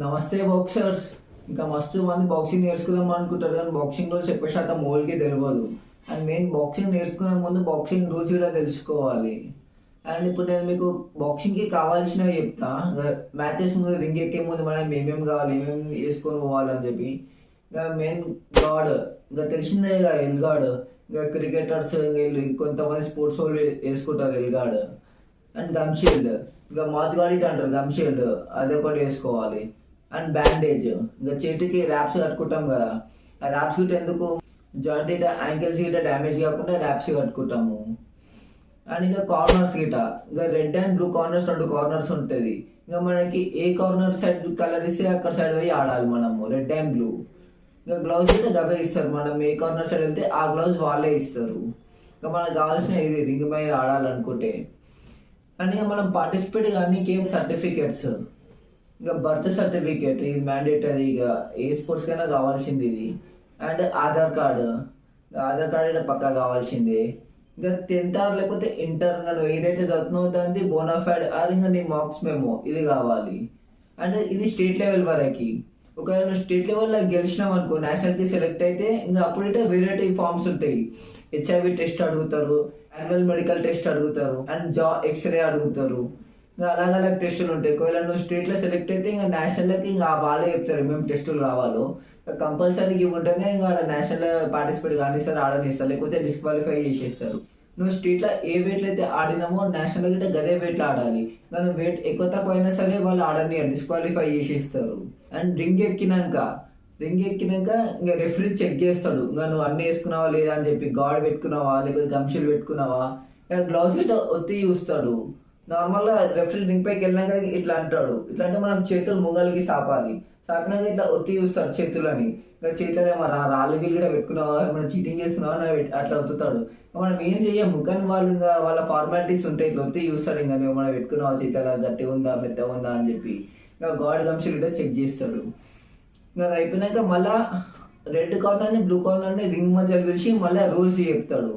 నమస్తే బాక్సర్స్. ఇంకా మస్తు మంది బాక్సింగ్ నేర్చుకుందాం అనుకుంటారు కానీ బాక్సింగ్ రూల్స్ ఎక్కువ శాతం ఓల్కి తెలియదు. అండ్ మెయిన్ బాక్సింగ్ నేర్చుకునే ముందు బాక్సింగ్ రూల్స్ కూడా తెలుసుకోవాలి. అండ్ ఇప్పుడు నేను మీకు బాక్సింగ్కి కావాల్సినవి చెప్తా. మ్యాచెస్ ముందు రింగ్ ఎక్కే ముందు మనం ఏమేమి కావాలి, ఏమేమి వేసుకొని పోవాలని చెప్పి. ఇంకా మెయిన్ గార్డ్, ఇంకా తెలిసిందే ఇక ఎల్ గార్డ్. ఇంకా క్రికెటర్స్ ఇంకా కొంతమంది స్పోర్ట్స్ వాళ్ళు వేసుకుంటారు L guard. And gum shield, ఇంకా మౌత్ గార్డ్ ఇట్ అంటారు గమ్ షీల్డ్, అది ఒకటి వేసుకోవాలి. అండ్ బ్యాండేజ్, ఇంకా చేతికి ర్యాప్స్ కట్టుకుంటాం కదా, ఆ ర్యాప్స్ గిట్ట ఎందుకు, జాయింట్ గిట్ట యాంకిల్స్ గిట్ట డ్యామేజ్ కాకుండా ర్యాప్స్ కట్టుకుంటాము. అండ్ ఇంకా కార్నర్స్ గిట్ట, ఇంకా రెడ్ అండ్ బ్లూ కార్నర్స్, రెండు కార్నర్స్ ఉంటుంది. ఇంకా మనకి ఏ కార్నర్ సైడ్ కలర్ ఇస్తే అక్కడ సైడ్ పోయి ఆడాలి మనము, రెడ్ అండ్ బ్లూ. ఇంకా గ్లౌజ్ అయితే గవే ఇస్తారు, మనం ఏ కార్నర్ సైడ్ వెళ్తే ఆ గ్లౌజ్ వాళ్ళే ఇస్తారు. ఇంకా మనకు కావాల్సిన ఇది రింగ్ మీద ఆడాలనుకుంటే. అండ్ ఇక మనం పార్టిసిపేట్ కానీ గేమ్ సర్టిఫికేట్స్, ఇంకా బర్త్ సర్టిఫికేట్ ఇది మ్యాండేటరీ, ఇక ఏ స్పోర్ట్స్ కైనా కావాల్సింది ఇది. And Aadhaar card, Aadhaar card అయితే పక్కా కావాల్సిందే. ఇంకా 10th లేకపోతే ఇంటర్ నువ్వు ఏదైతే చదువుతున్నావు దాన్ని బోనాఫైడ్ ఆర్ ఇంకా నీ మార్క్స్ మెమో ఇది కావాలి. అండ్ ఇది స్టేట్ లెవెల్ వరకు. ఒకవేళ నువ్వు స్టేట్ లెవెల్లో గెలిచినావు అనుకో, నేషనల్కి సెలెక్ట్ అయితే ఇంకా అప్పుడైతే వెరైటీ ఫార్మ్స్ ఉంటాయి. హెచ్ఐవి టెస్ట్ అడుగుతారు, యాన్యువల్ మెడికల్ టెస్ట్ అడుగుతారు, అండ్ ఎక్స్రే అడుగుతారు. ఇంకా అలాగ టెస్టులు ఉంటాయి. ఒకవేళ నువ్వు స్టేట్లో సెలెక్ట్ అయితే ఇంకా నేషనల్కి ఇంకా వాళ్ళే చెప్తారు ఏమేమి టెస్టులు కావాలో. కంపల్సరీ ఉంటేనే ఇంకా నేషనల్ పార్టిసిపేట్ కానిస్తారు, ఆడనిస్తారు, లేకపోతే డిస్క్వాలిఫై చేసేస్తారు. నువ్వు స్టేట్లో ఏ వెయిట్లో అయితే ఆడినామో నేషనల్ గిట్ట గదే వెయిట్లో ఆడాలి. కానీ వెయిట్ ఎక్కువ తక్కువ అయినా సరే వాళ్ళు ఆడని డిస్క్వాలిఫై చేసేస్తారు. అండ్ రింగ్ ఎక్కినాక ఇంకా రెఫరీ చెక్ చేస్తాడు, ఇంకా నువ్వు అన్ని వేసుకున్నావా లేదా అని చెప్పి. గార్డ్ పెట్టుకున్నావా, లేకపోతే గమ్షీలు పెట్టుకున్నావా, గ్లౌస్ గిట్ట ఒత్తి చూస్తాడు. నార్మల్గా రెఫరీ రింగ్ పైకి వెళ్ళినాక ఇట్లా అంటాడు, ఇట్లా అంటే మనం చేతులు ముంగలికి సాపినాక ఇట్లా ఒత్తి చూస్తాడు చేతులని. ఇంకా చేతులు ఏమన్నా రాళ్ళు గిల్లు కూడా పెట్టుకున్నావా, ఏమైనా చీటింగ్ చేస్తున్నావా అట్లా ఒత్తుతాడు. మనం ఏం చెయ్యము, కానీ వాళ్ళు ఇంకా వాళ్ళ ఫార్మాలిటీస్ ఉంటాయి, ఇట్లా ఒత్తి చూస్తాడు. ఇంకా నువ్వు మనం పెట్టుకున్నావా, చేతుల గట్టిగా ఉందా మెత్తగా ఉందా అని చెప్పి. ఇంకా గాడ్ గమ్షీలు కూడా చెక్ చేస్తాడు. ఇంకా అది అయిపోయినాక మళ్ళా రెడ్ కార్నర్ని బ్లూ కార్నర్ని రింగ్ మధ్యలో పిలిచి మళ్ళీ రూల్స్ చెప్తాడు.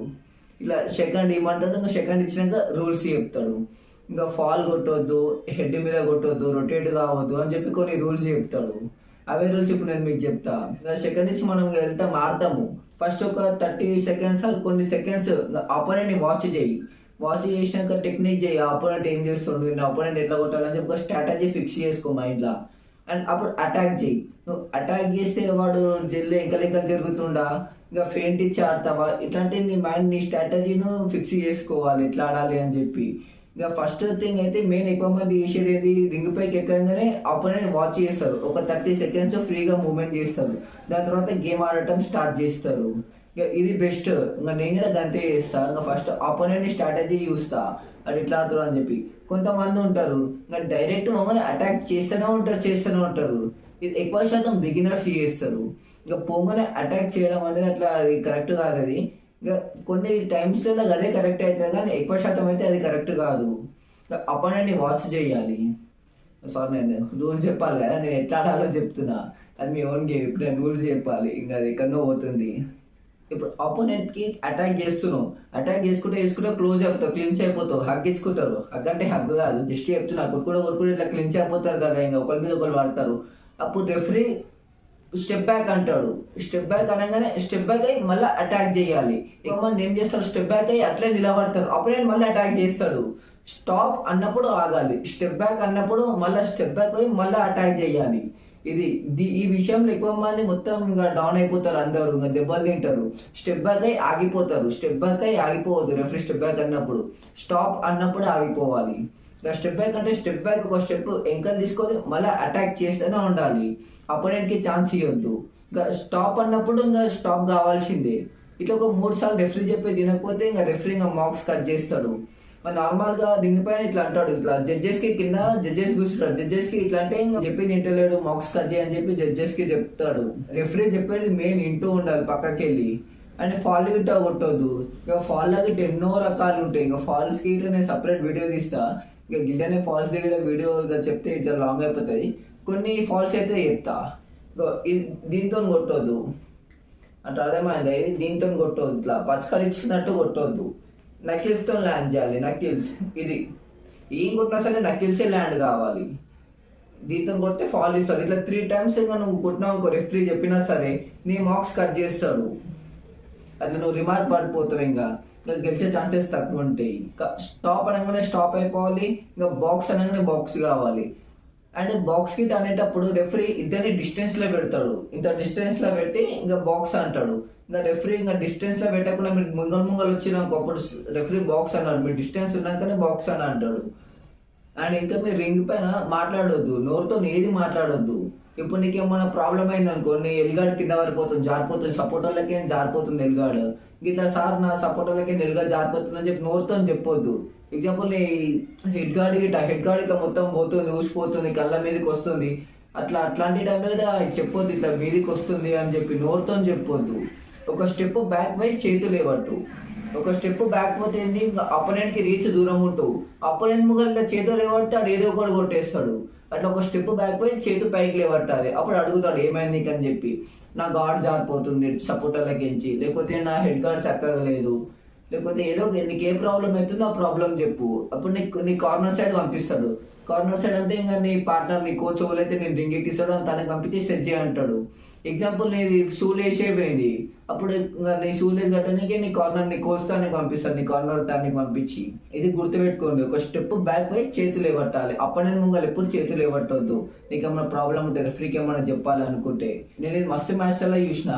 ఇట్లా సెకండ్ ఇవ్వమంటాడు, ఇంకా సెకండ్ ఇచ్చినాక రూల్స్ చెప్తాడు. ఇంకా ఫాల్ కొట్టవద్దు, హెడ్ మీద కొట్టవద్దు, రొటేట్ కావద్దు అని చెప్పి కొన్ని రూల్స్ చెప్తాడు. అవే రూల్స్ ఇప్పుడు నేను మీకు చెప్తా. ఇంకా సెకండ్ ఇచ్చి మనం వెళ్తాం, ఆడతాము. ఫస్ట్ ఒక 30 seconds కొన్ని సెకండ్స్ ఆపోనెంట్ని వాచ్ చేసినాక టెక్నిక్ చేయి, ఆపోనెంట్ ఏం చేస్తుండు, ఆపోనెంట్ ఎట్లా కొట్టాలని చెప్పి ఒక స్ట్రాటజీ ఫిక్స్ చేసుకో మైండ్లో. అండ్ అప్పుడు అటాక్ చేయి. నువ్వు అటాక్ చేస్తే వాడు జల్లి ఎంకలు జరుగుతుండా, ఇంకా ఫెయింట్ ఇచ్చి ఆడతావా, ఇట్లాంటి నీ మైండ్ నీ స్ట్రాటజీను ఫిక్స్ చేసుకోవాలి ఎట్లా ఆడాలి అని చెప్పి. ఇంకా ఫస్ట్ థింగ్ అయితే మెయిన్ ఎక్కువ మంది చేసేది ఏది, రింగ్ పైకి ఎక్కగానే ఆపోనెంట్ వాచ్ చేస్తారు, ఒక 30 seconds ఫ్రీగా మూవ్మెంట్ చేస్తారు. దాని తర్వాత గేమ్ ఆడటం స్టార్ట్ చేస్తారు. ఇంకా ఇది బెస్ట్. ఇంకా నేను కూడా గంతే చేస్తా. ఇంకా ఫస్ట్ ఆపోనెంట్ స్ట్రాటజీ చూస్తా, అది ఇట్లా ఆడుతారు అని చెప్పి. కొంతమంది ఉంటారు ఇంకా డైరెక్ట్ మమ్మల్ని అటాక్ చేస్తూనే ఉంటారు. ఇది ఎక్కువ శాతం బిగినర్స్ చేస్తారు. ఇంకా పొంగనే అటాక్ చేయడం అనేది అట్లా అది కరెక్ట్ కాదు. అది ఇంకా కొన్ని టైమ్స్లలో అదే కరెక్ట్ అవుతుంది, కానీ ఎక్కువ శాతం అయితే అది కరెక్ట్ కాదు. అపోనెంట్ని వాచ్ చేయాలి. సారీ, నేను రూల్స్ చెప్పాలి కదా, నేను ఎట్లా ఆడాలో చెప్తున్నా. అది మీ ఓన్ గేమ్, ఇప్పుడు నేను రూల్స్ చెప్పాలి, ఇంకా అది ఎక్కడో పోతుంది. ఇప్పుడు ఆపోనెంట్కి అటాక్ అటాక్ చేసుకుంటే క్లోజ్ అయిపోతావు, క్లించ్ అయిపోతావు, హగ్ ఇచ్చుకుంటారు. హగ్ అంటే హగ్ కాదు, జస్ట్ చెప్తున్నా. కొట్టుకుంటే ఇట్లా క్లించ్ అయిపోతారు కదా, ఇంకా ఒకరి మీద ఒకరు పడతారు. అప్పుడు రెఫరీ స్టెప్ బ్యాక్ అంటాడు. స్టెప్ బ్యాక్ అనగానే స్టెప్ బ్యాక్ అయ్యి మళ్ళీ అటాక్ చేయాలి. ఎక్కువ మంది ఏం చేస్తారు, స్టెప్ బ్యాక్ అయ్యి అట్లే నిలబడతారు, అప్పుడే మళ్ళీ అటాక్ చేస్తాడు. స్టాప్ అన్నప్పుడు ఆగాలి, స్టెప్ బ్యాక్ అన్నప్పుడు మళ్ళీ స్టెప్ బ్యాక్ అయ్యి మళ్ళీ అటాక్ చేయాలి. ఈ విషయంలో ఎక్కువ మంది మొత్తం ఇంకా డౌన్ అయిపోతారు, అందరూ ఇంకా దెబ్బలు తింటారు. స్టెప్ బ్యాక్ అయ్యి ఆగిపోతారు, స్టెప్ బ్యాక్ అయ్యి ఆగిపోవద్దు. రెఫరీ స్టెప్ బ్యాక్ అన్నప్పుడు, స్టాప్ అన్నప్పుడు ఆగిపోవాలి. స్టెప్ బ్యాక్ అంటే స్టెప్ బ్యాక్ ఒక స్టెప్ ఎంకల్ తీసుకొని మళ్ళీ అటాక్ చేస్తూనే ఉండాలి, అపోనెంట్కి ఛాన్స్ ఇవ్వద్దు. ఇంకా స్టాప్ అన్నప్పుడు ఇంకా స్టాప్ కావాల్సిందే. ఇట్లా ఒక 3 సార్లు రెఫరీ చెప్పి తినకపోతే ఇంకా రెఫరీ ఇంకా మార్క్స్ కట్ చేస్తాడు. నార్మల్గా రింగ్ పైన ఇట్లా అంటాడు, ఇట్లా జడ్జెస్కి కింద జడ్జెస్ కూర్చుంటాడు. జడ్జెస్కి ఇట్లా అంటే ఇంకా చెప్పి నింటలేడు, మార్క్స్ కట్ చేయని చెప్పి జడ్జెస్కి చెప్తాడు. రెఫరీ చెప్పేది మెయిన్ ఇంటూ ఉండాలి పక్కకి వెళ్ళి. అండ్ ఫాల్ గిట్ట కొట్టొద్దు. ఇక ఫాల్ గిట్ట ఎన్నో రకాలు ఉంటాయి. ఇంకా ఫాల్స్కి ఇట్లా నేను సపరేట్ వీడియో తీస్తా. ఇక గిట్టనే ఫాల్స్ దగ్గర వీడియో చెప్తే ఇట్లా లాంగ్ అయిపోతుంది. కొన్ని ఫాల్స్ అయితే చెప్తా. దీంతో కొట్టొద్దు అంటే అర్థమైంది, దీంతో కొట్టవద్దు, ఇట్లా పచ్చకరిచ్చినట్టు కొట్టవద్దు. నకిల్స్తో ల్యాండ్ చేయాలి. నకిల్స్ ఇది ఏం కొట్టినా సరే నకిల్సే ల్యాండ్ కావాలి. దీంతో కొడితే ఫాల్ ఇస్తాడు. ఇట్లా 3 times ఇంకా నువ్వు కొట్టినావు అనుకో, రెఫరీ చెప్పినా సరే నీ మార్క్స్ కట్ చేస్తాడు. అట్లా నువ్వు రిమార్క్ పడిపోతావు. ఇంకా గెలిచే ఛాన్సెస్ తక్కువ ఉంటాయి. ఇంకా స్టాప్ అనగానే స్టాప్ అయిపోవాలి, ఇంకా బాక్స్ అనగానే బాక్స్ కావాలి. అండ్ బాక్స్ కిట్ అనేటప్పుడు రెఫరీ ఇద్దరిని డిస్టెన్స్ లో పెడతాడు. ఇంత డిస్టెన్స్ లో పెట్టి ఇంకా బాక్స్ అంటాడు. ఇంకా రెఫరీ ఇంకా డిస్టెన్స్ లో పెట్టకుండా మీరు ముంగలు వచ్చినాక అప్పుడు రెఫరీ బాక్స్ అన్నాడు, మీరు డిస్టెన్స్ ఉన్నాకనే బాక్స్ అని అంటాడు. అండ్ ఇంకా మీరు రింగ్ పైన మాట్లాడొద్దు, నోరుతో ఏది మాట్లాడొద్దు. ఇప్పుడు నీకు ఏమైనా ప్రాబ్లం అయింది అనుకో, నీ ఎల్గాడ్ కింద పడిపోతుంది, జారిపోతుంది, సపోర్టర్లకే జారిపోతుంది ఎల్గాడ్. ఇట్లా సార్ నా సపోర్టర్లకే ఎల్గాడ్ జారిపోతుంది అని చెప్పి నోరుతో చెప్పొద్దు. ఎగ్జాంపుల్ నీ హెడ్ గార్డ్ ఇట్లా మొత్తం పోతుంది, ఊసిపోతుంది, కళ్ళ మీదకి వస్తుంది, అట్లాంటి టైంలో కూడా చెప్పొద్దు ఇట్లా మీదకి వస్తుంది అని చెప్పి నోరుతో చెప్పొద్దు. ఒక స్టెప్ బ్యాక్ పోయి చేతులు లేవట్టు. ఒక స్టెప్ బ్యాక్ పోతే ఏంది, అపోనెంట్ కి రీచ్ దూరం ఉంటూ అపోనెంట్ ముగ్గురు చేతులు లేవడితే ఆడు ఏదో ఒకటి కొట్టేస్తాడు. అట్లా ఒక స్టెప్ బ్యాక్ పోయి చేతు పైకి లేవట్టాలి. అప్పుడు అడుగుతాడు ఏమైంది నీకు అని చెప్పి. నా గార్డ్ జారిపోతుంది సపోర్టర్లకించి, లేకపోతే నా హెడ్ గార్డ్ చక్కగా లేదు, లేకపోతే ఏదో నీకు ఏ ప్రాబ్లం అవుతుందో ఆ ప్రాబ్లం చెప్పు. అప్పుడు నీ కార్నర్ సైడ్ పంపిస్తాడు. కార్నర్ సైడ్ అంటే ఇంకా నీ పార్ట్నర్ నీ కోచ్ ఎవరైతే నేను రింగ్ ఎక్కిస్తాడో తనకి పంపించి సెట్ చేయంటాడు. ఎగ్జాంపుల్ నీది షూల్ వేసేపోయింది, అప్పుడు ఇంకా నీ షూల్ వేసి కట్టడానికి నీ కార్నర్ నీ కోచ్ తానికి పంపిస్తాడు, నీ కార్నర్ తానికి పంపించి. ఇది గుర్తుపెట్టుకోండి, ఒక స్టెప్ బ్యాక్ పోయి చేతులు ఇవ్వట్టాలి. అప్పటి ముంగలు ఎప్పుడు చేతులు ఇవ్వట్టవద్దు. నీకు ఏమైనా ప్రాబ్లం ఉంటే రెఫరీకి ఏమైనా చెప్పాలనుకుంటే. నేను ఇది మస్తు మ్యాచ్ అలా చూసిన.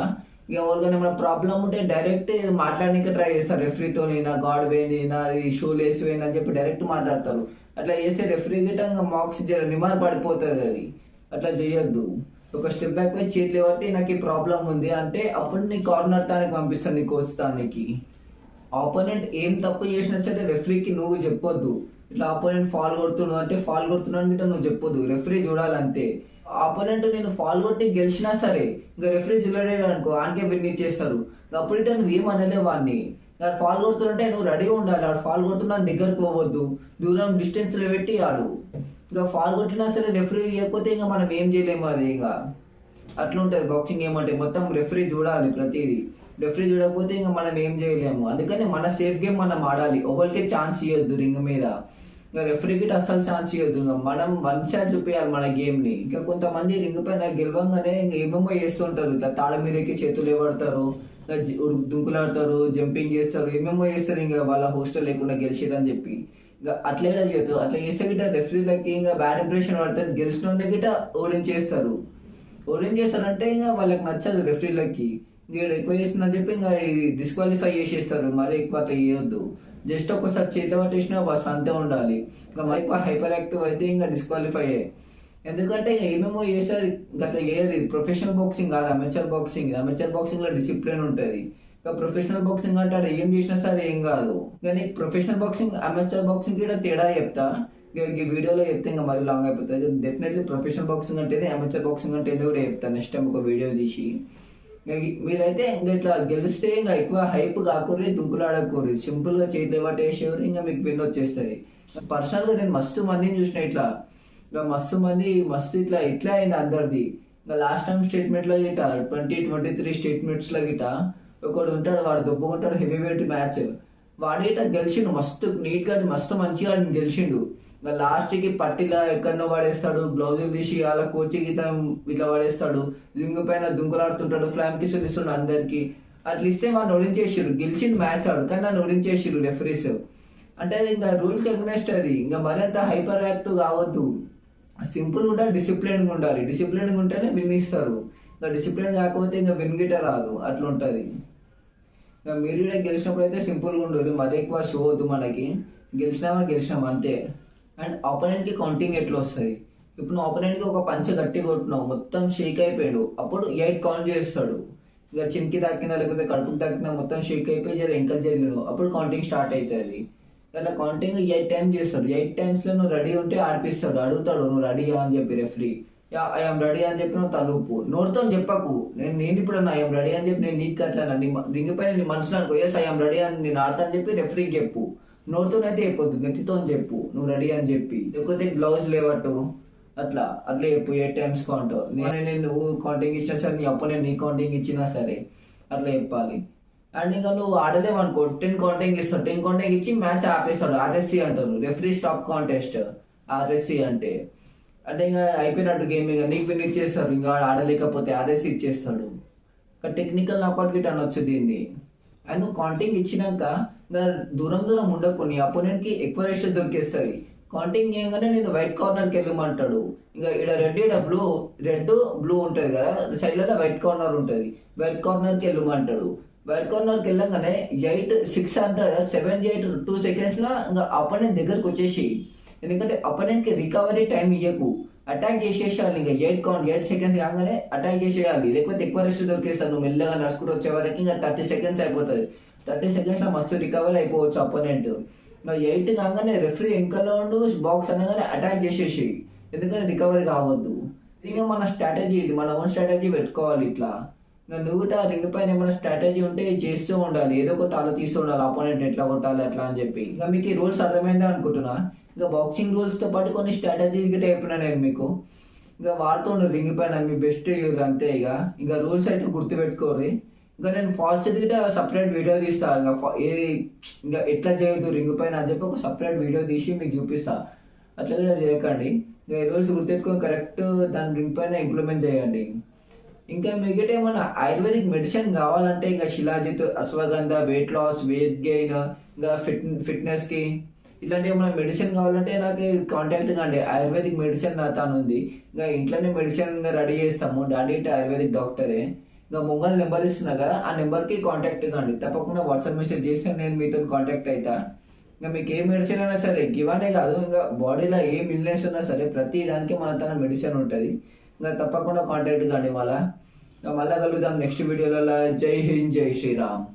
ఇక ఎవరికైనా ఏమైనా ప్రాబ్లం ఉంటే డైరెక్ట్ మాట్లాడడానికి ట్రై చేస్తారు రెఫరీతో, నా గాడ్ పోయింది, నాది షూల్ వేసి పోయింది అని చెప్పి డైరెక్ట్ మాట్లాడతారు. అట్లా చేస్తే రెఫరీ గిట్ట ఇంకా మార్క్స్ రిమార్క్ పడిపోతుంది. అది అట్లా చేయొద్దు. ఒక స్టెప్ బ్యాక్ పోయి చేతులు బట్టి నాకు ఈ ప్రాబ్లం ఉంది అంటే అప్పుడు నీ కార్నర్ తానికి పంపిస్తాను, నీ కోచ్ తానికి. ఆపోనెంట్ ఏం తప్పు చేసినా సరే రెఫరీకి నువ్వు చెప్పొద్దు. ఇట్లా ఆపోనెంట్ ఫాల్ కొడుతున్నావు అంటే ఫాల్ కొడుతున్నావు అంటే నువ్వు చెప్పొద్దు, రెఫరీ చూడాలంతే. ఆపోనెంట్ నేను ఫాల్ కొట్టి గెలిచినా సరే ఇంకా రెఫరీ చూడలేదు అనుకో, ఆనికే విన్ ఇచ్చేస్తారు. అప్పుడు ఇట్లా నువ్వు ఏం అనలేవు వాడిని. ఫాల్ కొడుతుంటే నువ్వు రెడీగా ఉండాలి. ఆడు ఫాల్ కొడుతున్నా దగ్గరకు పోవద్దు, దూరం డిస్టెన్స్లో పెట్టి ఆడు. ఇంకా ఫాల్ కొట్టినా సరే రెఫరీ ఇవ్వకపోతే ఇంకా మనం ఏం చేయలేము. అది ఇంకా అట్లుంటుంది బాక్సింగ్. ఏమంటే మొత్తం రెఫరీ చూడాలి ప్రతిదీ. రెఫరీ చూడకపోతే ఇంకా మనం ఏం చేయలేము. అందుకని మన సేఫ్ గేమ్ మనం ఆడాలి. ఒకరికి ఛాన్స్ ఇవ్వద్దు రింగ్ మీద. ఇంకా రెఫరీకి అస్సలు ఛాన్స్ ఇవ్వద్దు. ఇంకా మనం వన్ సైడ్ చూపించాలి మన గేమ్ని. ఇంకా కొంతమంది రింగ్ పైన గెలవంగానే ఇంకా ఏమేమో చేస్తుంటారు. ఇట్లా తాళ మీదకి చేతులు ఇవ్వడతారు, దుంకులాడతారు, జంపింగ్ చేస్తారు, ఏమేమో చేస్తారు. ఇంకా వాళ్ళ హోస్టల్ లేకుండా గెలిచిరని చెప్పి ఇంకా అట్లా చేయొద్దు. అట్లా చేస్తే గిట్ట రెఫరీలకి ఇంకా బ్యాడ్ ఇంప్రెషన్ పడుతుంది. గెలిచిన గిట్ట ఓడించేస్తారు. ఓడించేస్తారంటే ఇంకా వాళ్ళకి నచ్చదు రెఫరీలకి. ఇంకా ఎక్కువ చేస్తుందని చెప్పి ఇంకా డిస్క్వాలిఫై చేసేస్తారు. మరి ఎక్కువ అట్లా చేయొద్దు. జస్ట్ ఒకసారి చేతిలో పట్టేసినా బస్ అంతే ఉండాలి. ఇంకా మరి ఎక్కువ హైపర్ యాక్టివ్ అయితే ఇంకా డిస్క్వాలిఫై అయ్యాయి. ఎందుకంటే ఏమేమో చేస్తారు. అట్లా చేయదు. ప్రొఫెషనల్ బాక్సింగ్ కాదు, అమెచర్ బాక్సింగ్. అమెచర్ బాక్సింగ్ లో డిసిప్లిన్ ఉంటుంది. ఇంకా ప్రొఫెషనల్ బాక్సింగ్ అంటే ఏం చేసినా సరే ఏం కాదు. కానీ ప్రొఫెషనల్ బాక్సింగ్ అమెచర్ బాక్సింగ్ కూడా తేడా చెప్తా. ఈ వీడియోలో చెప్తే ఇంకా మరీ లాంగ్ అయిపోతుంది. డెఫినెట్లీ ప్రొఫెషనల్ బాక్సింగ్ అంటే అమెచర్ బాక్సింగ్ అంటే కూడా చెప్తాను నెక్స్ట్ టైం ఒక వీడియో తీసి. మీరైతే ఇంకా ఇట్లా గెలిస్తే ఇంకా ఎక్కువ హైప్ కాకూరి, దుంకులాడకూరి, సింపుల్ గా చేతులు పట్టేసేవారు ఇంకా మీకు విన్ వచ్చేస్తుంది. పర్సనల్ గా నేను మస్తు మందిని చూసిన ఇట్లా. ఇంకా మస్తు ఇట్లా అయింది అందరిది. ఇంకా లాస్ట్ టైం స్టేట్మెంట్ లో గిట 2023 స్టేట్మెంట్స్ లో గిట ఒకడు ఉంటాడు, వాడు దొబ్బుకుంటాడు హెవీ వెయిట్ మ్యాచ్. వాడు ఇట్లా గెలిచిండు మస్తు నీట్ గా, మస్తు మంచిగా గెలిచిండు. ఇంకా లాస్ట్ కి పట్టిలా ఎక్కడనో పడేస్తాడు, గ్లౌజులు తీసి అలా కోచింగ్ ఇట్లా పడేస్తాడు, రింగ్ పైన దుంకులాడుతుంటాడు, ఫ్లామ్ కిసులు ఇస్తుండు అందరికి. అట్లా ఇస్తే వాడిని ఓడించేసిర్రు. గెలిచిండు మ్యాచ్ ఆడు, కానీ నన్ను ఓడించేసిర్రు రెఫరీస్. అంటే ఇంకా రూల్స్ ఎగ్నెస్ట్ అది. ఇంకా మరింత హైపర్ యాక్టివ్ కావద్దు. సింపుల్ గా డిసిప్లిన్గా ఉండాలి. డిసిప్లిన్గా ఉంటేనే విన్ ఇస్తారు. ఇంకా డిసిప్లిన్ కాకపోతే ఇంకా విన్ గిట్ట రాదు. అట్లా ఉంటుంది. ఇంకా మీరు కూడా గెలిచినప్పుడు అయితే సింపుల్గా ఉండదు, మరీ ఎక్కువ షో వద్దు మనకి. గెలిచినామా అంతే. అండ్ ఆపోనెంట్కి కౌంటింగ్ ఎట్లా వస్తుంది. ఇప్పుడు నువ్వు ఆపోనెంట్కి ఒక పంచ గట్టి కొట్టినావు, మొత్తం షేక్ అయిపోయాడు, అప్పుడు 8 కౌంట్ చేస్తాడు. ఇంకా చిన్కి తాకినా లేకపోతే కడుపుకి తాకినా మొత్తం షేక్ అయిపోయి ఎంకల్ జరిగినావు, అప్పుడు కౌంటింగ్ స్టార్ట్ అవుతుంది. అట్లా కౌంటింగ్ 8 times చేస్తాడు. 8 times లో నువ్వు రెడీ ఉంటే ఆడిపిస్తాడు, అడుగుతాడు నువ్వు రెడీయా అని చెప్పి రెఫరీ. ఐఎమ్ రెడీ అని చెప్పి నువ్వు తలుపు, నోటితో చెప్పకు. నేను ఇప్పుడు ఐఎమ్ రెడీ అని చెప్పి నేను నీకు అట్లా రింగ్ పైన నీ మనసులో అనుకో, ఎస్ ఐఎమ్ రెడీ అని నేను ఆడతా అని చెప్పి రెఫరీకి చెప్పు. నోటితోనైతే చెప్పొద్దు, నెత్తితో చెప్పు నువ్వు రెడీ అని చెప్పి. లేకపోతే గ్లౌజ్ లేవట్టు అట్లా చెప్పు. 8 times కౌంట్. నువ్వు కౌంటింగ్ ఇచ్చినా సరే, నీ అప్పుడు నీ కౌంటింగ్ ఇచ్చినా సరే అట్లా చెప్పాలి. అండ్ ఇంకా నువ్వు ఆడలేవు అనుకో, 10 కౌంటింగ్ ఇస్తాడు. 10 కౌంటింగ్ ఇచ్చి మ్యాచ్ ఆపేస్తాడు. ఆర్ఎస్సి అంటారు, రెఫరీ స్టాప్ కాంటెస్ట్. ఆర్ఎస్సి అంటే అంటే ఇంకా అయిపోయినట్టు గేమ్, ఇక నీకు విన్ ఇచ్చేస్తారు, ఇంకా వాడు ఆడలేకపోతే ఆర్ఎస్ ఇచ్చేస్తాడు. ఇంకా టెక్నికల్ నాకౌట్ గిట్ అనొచ్చు దీన్ని. అండ్ నువ్వు కౌంటింగ్ ఇచ్చినాక ఇంకా దూరం దూరం ఉండకు, నీ అపోనెంట్కి ఎక్కువ రెస్ట్ దొరికేస్తుంది. కౌంటింగ్ చేయగానే నేను వైట్ కార్నర్కి వెళ్ళమంటాడు. ఇంకా ఇక్కడ రెడ్ బ్లూ ఉంటుంది కదా, సైడ్లలో వైట్ కార్నర్ ఉంటుంది, వైట్ కార్నర్కి వెళ్ళమంటాడు. వైట్ కార్నర్కి వెళ్ళగానే 8-6 అంటారు, 7-8-2 సెకండ్స్లో ఇంకా అపోనెంట్ దగ్గరకు వచ్చేసి, ఎందుకంటే అపోనెంట్కి రికవరీ టైం ఇవ్వకు, అటాక్ చేసేసేయాలి. ఇంకా 8 సెకండ్స్ కాగానే అటాక్ చేసేయాలి, లేకపోతే ఎక్కువ రెస్ట్ దొరికేస్తాను. నువ్వు మెల్లగా నడుచుకుంటూ వచ్చే వరకు ఇంకా 30 సెకండ్స్ అయిపోతుంది. 30 సెకండ్స్లో మస్తు రికవరీ అయిపోవచ్చు అపోనెంట్. ఇంకా 8 కాగానే రెఫరీ వెంకలో ఉండు, బాక్స్ అనగానే అటాక్ చేసేసి, ఎందుకంటే రికవరీ కావద్దు. ఇంకా మన స్ట్రాటజీ ఇది, మన ఓన్ స్ట్రాటజీ పెట్టుకోవాలి ఇట్లా. ఇంకా నువ్వు కూడా రింగ్ పైన ఏమైనా స్ట్రాటజీ ఉంటే చేస్తూ ఉండాలి, ఏదో ఒకటి ఆలోచిస్తూ ఉండాలి, అపోనెంట్ ఎట్లా కొట్టాలి అట్లా అని చెప్పి. ఇంకా మీకు ఈ రూల్స్ అర్థమైందా అనుకుంటున్నా. ఇంకా బాక్సింగ్ రూల్స్తో పాటు కొన్ని స్ట్రాటజీస్ గిట్ట చెప్పినా నేను మీకు. ఇంకా వాడుతుండు రింగ్ పైన మీ బెస్ట్ అంతే. ఇంకా రూల్స్ అయితే గుర్తుపెట్టుకోరు. ఇంకా నేను ఫాస్ట్ గిట్ట సపరేట్ వీడియో తీస్తా, ఇంకా ఎట్లా చేయొద్దు రింగ్ పైన అని చెప్పి ఒక సపరేట్ వీడియో తీసి మీకు చూపిస్తా. అట్లా కూడా చేయకండి. ఇంకా ఈ రూల్స్ గుర్తుపెట్టుకొని కరెక్ట్ దాని రింగ్ పైన ఇంప్లిమెంట్ చేయండి. ఇంకా మిగతా ఏమన్నా ఆయుర్వేదిక్ మెడిసిన్ కావాలంటే ఇంకా shilajit, ashwagandha, weight loss, weight gain, ఇంకా ఫిట్నెస్కి ఇట్లాంటి ఏమైనా మెడిసిన్ కావాలంటే నాకు కాంటాక్ట్ కండి. ఆయుర్వేదిక్ మెడిసిన్ నా తాను ఉంది, ఇంకా ఇంట్లోనే మెడిసిన్ రెడీ చేస్తాము. డాడీ అంటే ఆయుర్వేదిక్ డాక్టరే. ఇంకా మొబైల్ నెంబర్ ఇస్తున్నా కదా, ఆ నెంబర్కి కాంటాక్ట్ కండి. తప్పకుండా వాట్సాప్ మెసేజ్ చేస్తే నేను మీతో కాంటాక్ట్ అవుతా. ఇంకా మీకు ఏ మెడిసిన్ అయినా సరే, గివనే కాదు, ఇంకా బాడీలో ఏం ఇల్నెస్ ఉన్నా సరే ప్రతి దానికి మన తన మెడిసిన్ ఉంటుంది. ఇంకా తప్పకుండా కాంటాక్ట్ కండి. మళ్ళీ కలుద్దాం నెక్స్ట్ వీడియోలలో. జై హింద్, జై శ్రీరామ్.